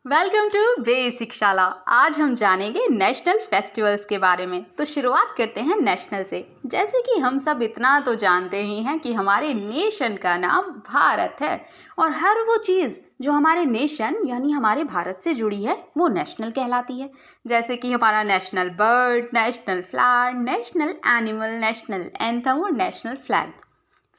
Welcome to basic शाला। आज हम जानेंगे नेशनल फेस्टिवल्स के बारे में। तो शुरुआत करते हैं नेशनल से। जैसे कि हम सब इतना तो जानते ही हैं कि हमारे नेशन का नाम भारत है और हर वो चीज़ जो हमारे नेशन यानी हमारे भारत से जुड़ी है वो नेशनल कहलाती है। जैसे कि हमारा national bird, national flower, national animal, national anthem और नेशनल फ्लैग।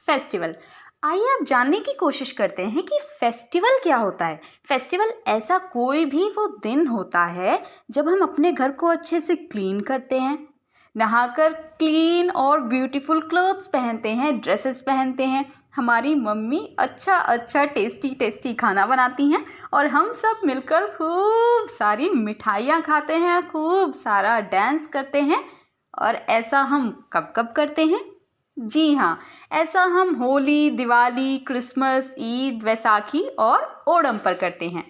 फेस्टिवल, आइए आप जानने की कोशिश करते हैं कि फेस्टिवल क्या होता है। फेस्टिवल ऐसा कोई भी वो दिन होता है जब हम अपने घर को अच्छे से क्लीन करते हैं, नहाकर क्लीन और ब्यूटीफुल क्लोथ्स पहनते हैं, ड्रेसेस पहनते हैं, हमारी मम्मी अच्छा अच्छा टेस्टी टेस्टी खाना बनाती हैं और हम सब मिलकर खूब सारी मिठाइयाँ खाते हैं, खूब सारा डांस करते हैं। और ऐसा हम कब कब करते हैं? जी हाँ, ऐसा हम होली, दिवाली, क्रिसमस, ईद, वैसाखी और ओणम पर करते हैं।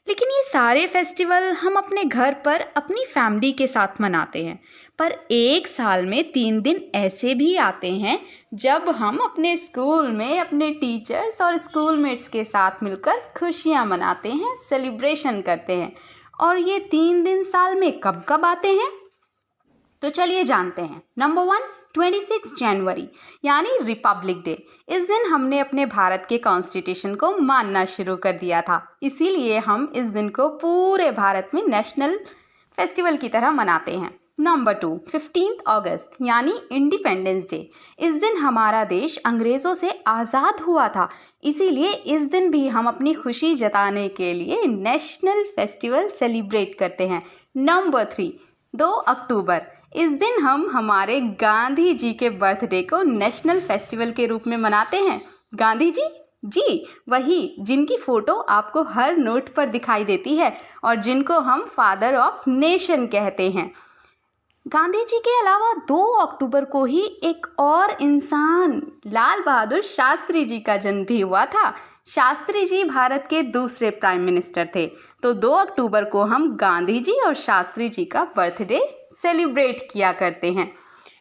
लेकिन ये सारे फेस्टिवल हम अपने घर पर अपनी फैमिली के साथ मनाते हैं। पर एक साल में 3 दिन ऐसे भी आते हैं जब हम अपने स्कूल में अपने टीचर्स और स्कूलमेट्स के साथ मिलकर खुशियाँ मनाते हैं, सेलिब्रेशन करते हैं। और ये 3 दिन साल में कब कब आते हैं? तो चलिए जानते हैं। नंबर 1, 26 जनवरी यानी रिपब्लिक डे। इस दिन हमने अपने भारत के कॉन्स्टिट्यूशन को मानना शुरू कर दिया था, इसीलिए हम इस दिन को पूरे भारत में नेशनल फेस्टिवल की तरह मनाते हैं। नंबर 2, 15 अगस्त यानी इंडिपेंडेंस डे। इस दिन हमारा देश अंग्रेज़ों से आज़ाद हुआ था, इसीलिए इस दिन भी हम अपनी खुशी जताने के लिए नेशनल फेस्टिवल सेलिब्रेट करते हैं। नंबर 3, 2 अक्टूबर। इस दिन हम हमारे गांधी जी के बर्थडे को नेशनल फेस्टिवल के रूप में मनाते हैं। गांधी जी, जी वही जिनकी फ़ोटो आपको हर नोट पर दिखाई देती है और जिनको हम फादर ऑफ नेशन कहते हैं। गांधी जी के अलावा 2 अक्टूबर को ही एक और इंसान लाल बहादुर शास्त्री जी का जन्म भी हुआ था। शास्त्री जी भारत के दूसरे प्राइम मिनिस्टर थे। तो 2 अक्टूबर को हम गांधी जी और शास्त्री जी का बर्थडे सेलिब्रेट किया करते हैं।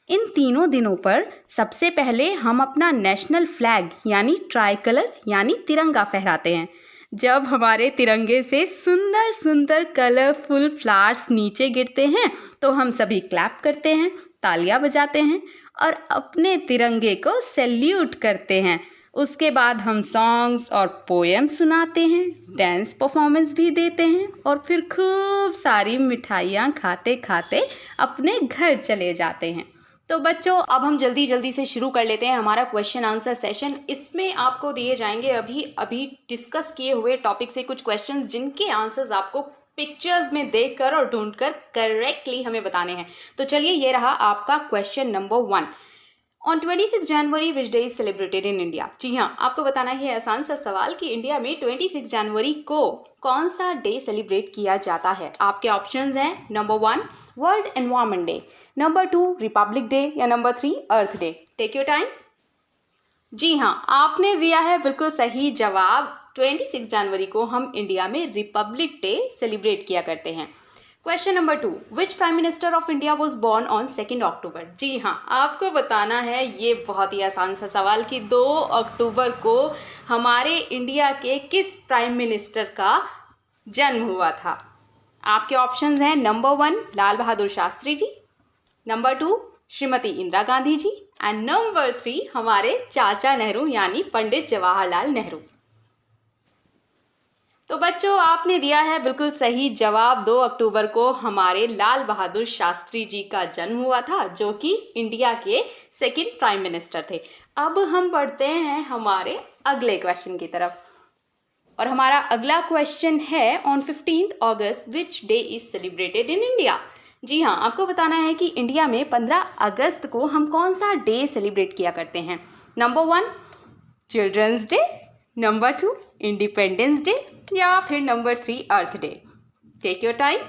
इन तीनों दिनों पर सबसे पहले हम अपना नेशनल फ्लैग यानी ट्राई कलर यानी तिरंगा फहराते हैं। जब हमारे तिरंगे से सुंदर सुंदर कलरफुल फ्लावर्स नीचे गिरते हैं तो हम सभी क्लैप करते हैं, तालियां बजाते हैं और अपने तिरंगे को सैल्यूट करते हैं। उसके बाद हम सॉन्ग्स और पोएम सुनाते हैं, डांस परफॉर्मेंस भी देते हैं और फिर खूब सारी मिठाइयाँ खाते खाते अपने घर चले जाते हैं। तो बच्चों, अब हम जल्दी जल्दी से शुरू कर लेते हैं हमारा क्वेश्चन आंसर सेशन। इसमें आपको दिए जाएंगे अभी अभी डिस्कस किए हुए टॉपिक से कुछ क्वेश्चंस जिनके आंसर्स आपको पिक्चर्स में देखकर और ढूंढकर करेक्टली हमें बताने हैं। तो चलिए, ये रहा आपका question number 1। On 26 January which day is celebrated in India. जी हाँ, आपको बताना है आसान सा सवाल कि इंडिया में 26 जनवरी को कौन सा डे सेलिब्रेट किया जाता है। आपके ऑप्शंस हैं number 1 world environment day, number 2 republic day या number 3 earth day. Take your time. जी हाँ, आपने दिया है बिल्कुल सही जवाब। 26 जनवरी को हम इंडिया में रिपब्लिक डे सेलिब्रेट किया करते हैं। Question number 2, which prime minister of India was born on 2 अक्टूबर। जी हाँ, आपको बताना है ये बहुत ही आसान सा सवाल कि 2 अक्टूबर को हमारे इंडिया के किस प्राइम मिनिस्टर का जन्म हुआ था। आपके ऑप्शंस हैं number 1 Lal Bahadur Shastri ji, number 2 Shrimati Indira Gandhi ji and number 3 हमारे चाचा नेहरू यानी पंडित जवाहरलाल नेहरू। तो बच्चों, आपने दिया है बिल्कुल सही जवाब। 2 अक्टूबर को हमारे लाल बहादुर शास्त्री जी का जन्म हुआ था, जो कि इंडिया के 2nd प्राइम मिनिस्टर थे। अब हम बढ़ते हैं हमारे अगले क्वेश्चन की तरफ और हमारा अगला क्वेश्चन है on 15 August which day is celebrated in India. जी हाँ, आपको बताना है कि इंडिया में 15 अगस्त को हम कौन सा डे सेलिब्रेट किया करते हैं। Number 1 children's day, number 2 independence day या फिर number 3 earth day. Take your time.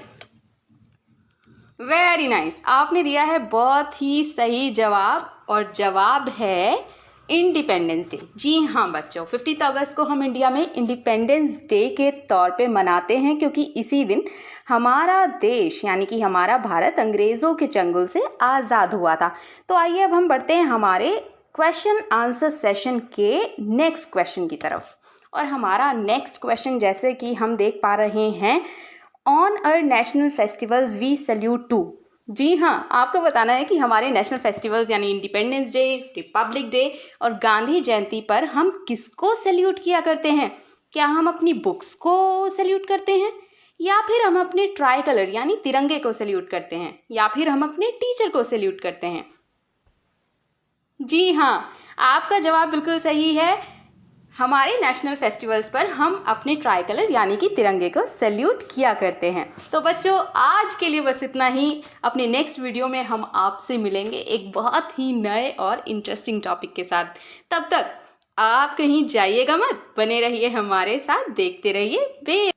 Very nice, आपने दिया है बहुत ही सही जवाब और जवाब है इंडिपेंडेंस डे। जी हाँ बच्चों, 15 अगस्त को हम इंडिया में इंडिपेंडेंस डे के तौर पे मनाते हैं क्योंकि इसी दिन हमारा देश यानी कि हमारा भारत अंग्रेज़ों के चंगुल से आज़ाद हुआ था। तो आइए अब हम बढ़ते हैं हमारे क्वेश्चन आंसर सेशन के नेक्स्ट क्वेश्चन की तरफ और हमारा नेक्स्ट क्वेश्चन जैसे कि हम देख पा रहे हैं, on our national festivals we salute to. जी हाँ, आपको बताना है कि हमारे नेशनल फेस्टिवल्स यानी इंडिपेंडेंस डे, रिपब्लिक डे और गांधी जयंती पर हम किसको सैल्यूट किया करते हैं? क्या हम अपनी बुक्स को सैल्यूट करते हैं, या फिर हम अपने ट्राई कलर यानी तिरंगे को सैल्यूट करते हैं, या फिर हम अपने टीचर को सैल्यूट करते हैं? जी हाँ, आपका जवाब बिल्कुल सही है। हमारे नेशनल फेस्टिवल्स पर हम अपने ट्राई कलर यानी कि तिरंगे को सैल्यूट किया करते हैं। तो बच्चों, आज के लिए बस इतना ही। अपने नेक्स्ट वीडियो में हम आपसे मिलेंगे एक बहुत ही नए और इंटरेस्टिंग टॉपिक के साथ। तब तक आप कहीं जाइएगा मत, बने रहिए हमारे साथ, देखते रहिए बे